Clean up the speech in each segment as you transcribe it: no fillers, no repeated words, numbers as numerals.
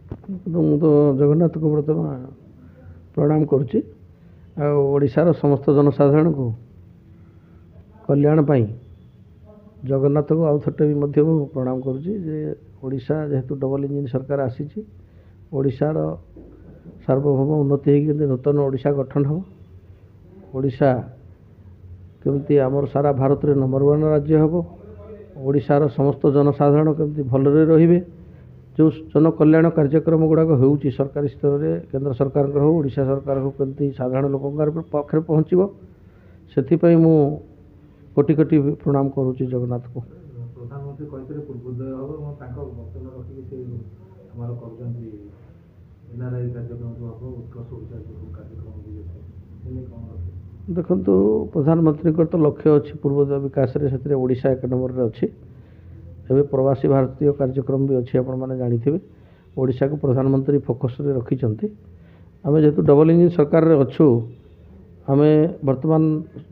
तो जगन्नाथ को बर्तमान प्रणाम करुच्ची आशार समस्त जनसाधारण को कल्याण पाई जगन्नाथ को आउ थटे भी प्रणाम करुच्ची ओडिशा जेहेतु डबल इंजिन सरकार आसी ओडिशार सार्वभौम उन्नति होगी नूतन ओडिशा गठन हो ओडिशा केमती आमर सारा भारत में नंबर 1 राज्य हम ओडिशार समस्त जनसाधारण केमती भलरे रहिबे जो जन कल्याण कार्यक्रम गुड़ाक हो सरकारी स्तर में केंद्र सरकार हो ओडिशा सरकार को केमती साधारण लोक पाखे पहुँचब से मु कोटि कोटि प्रणाम करुच्ची जगन्नाथ को। प्रधानमंत्री कहते पूर्वोदय हम वचन रखिक एनआरआई कार्यक्रम उत्कर्ष ओडिशा कार्यक्रम देखु प्रधानमंत्री तो लक्ष्य अच्छी पूर्वोदय विकास से ओडिशा 1 नंबर रे अच्छी एवं प्रवासी भारतीय कार्यक्रम भी अच्छी आपण मैंने जानी ओडिशा को प्रधानमंत्री फोकस रे रखिंट आम जेहेतु डबल इंजिन सरकार रे अच्छु आम बर्तमान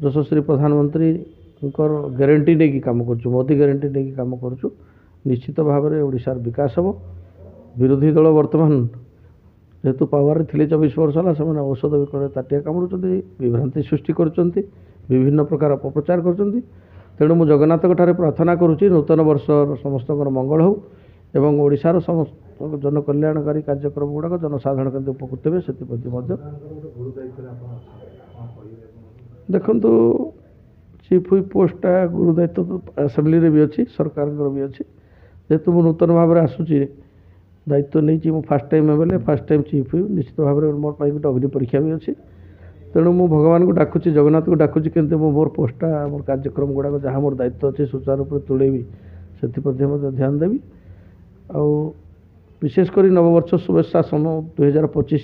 यशस्वी प्रधानमंत्री ग्यारंटी नहीं कम करुँ मोदी ग्यारंटी नहीं कम करुँ निश्चित भाव में ओडिशार विकास हम विरोधी दल बर्तमान जेहेतु पावर थे 24 वर्ष है से औषध विक्रय ताटिया कामुड़ विभ्रांति सृष्टि कर विभिन्न प्रकार अपप्रचार कर तेणु मुझे जगन्नाथ ठारे प्रार्थना करुच्ची नूतन वर्ष समस्त मंगल हो एवं ओडिशार समस्त जन कल्याणकारी कार्यक्रम गुड़ाक जनसाधारण केंद्र उपकृत हे से देखु चीफ हुई पोस्टा गुरु दायित्व तो आसेम्बली भी अच्छी सरकार भी अच्छी जेहेतु मुझे नूतन भाव में आसूची दायित्व नहीं मु fast time MLA fast time chief हुई निश्चित भाव में मोर गोटे अग्नि परीक्षा भी अच्छी तेणु मु भगवान को डाकुची जगन्नाथ को डाकुची केमती मोर पोस्टा मोर कार्यक्रम गुड़ाक जहाँ मोर दायित्व अच्छे सुचारू रूप से तुलेबी से ध्यान देवी आउ विशेषकर नववर्ष शुभेच्छा 2025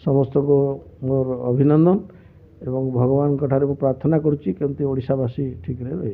समस्त को मोर अभिनंदन एवं भगवान ठारे प्रार्थना करुच्ची केमती ओडिशावासी ठीक रहे।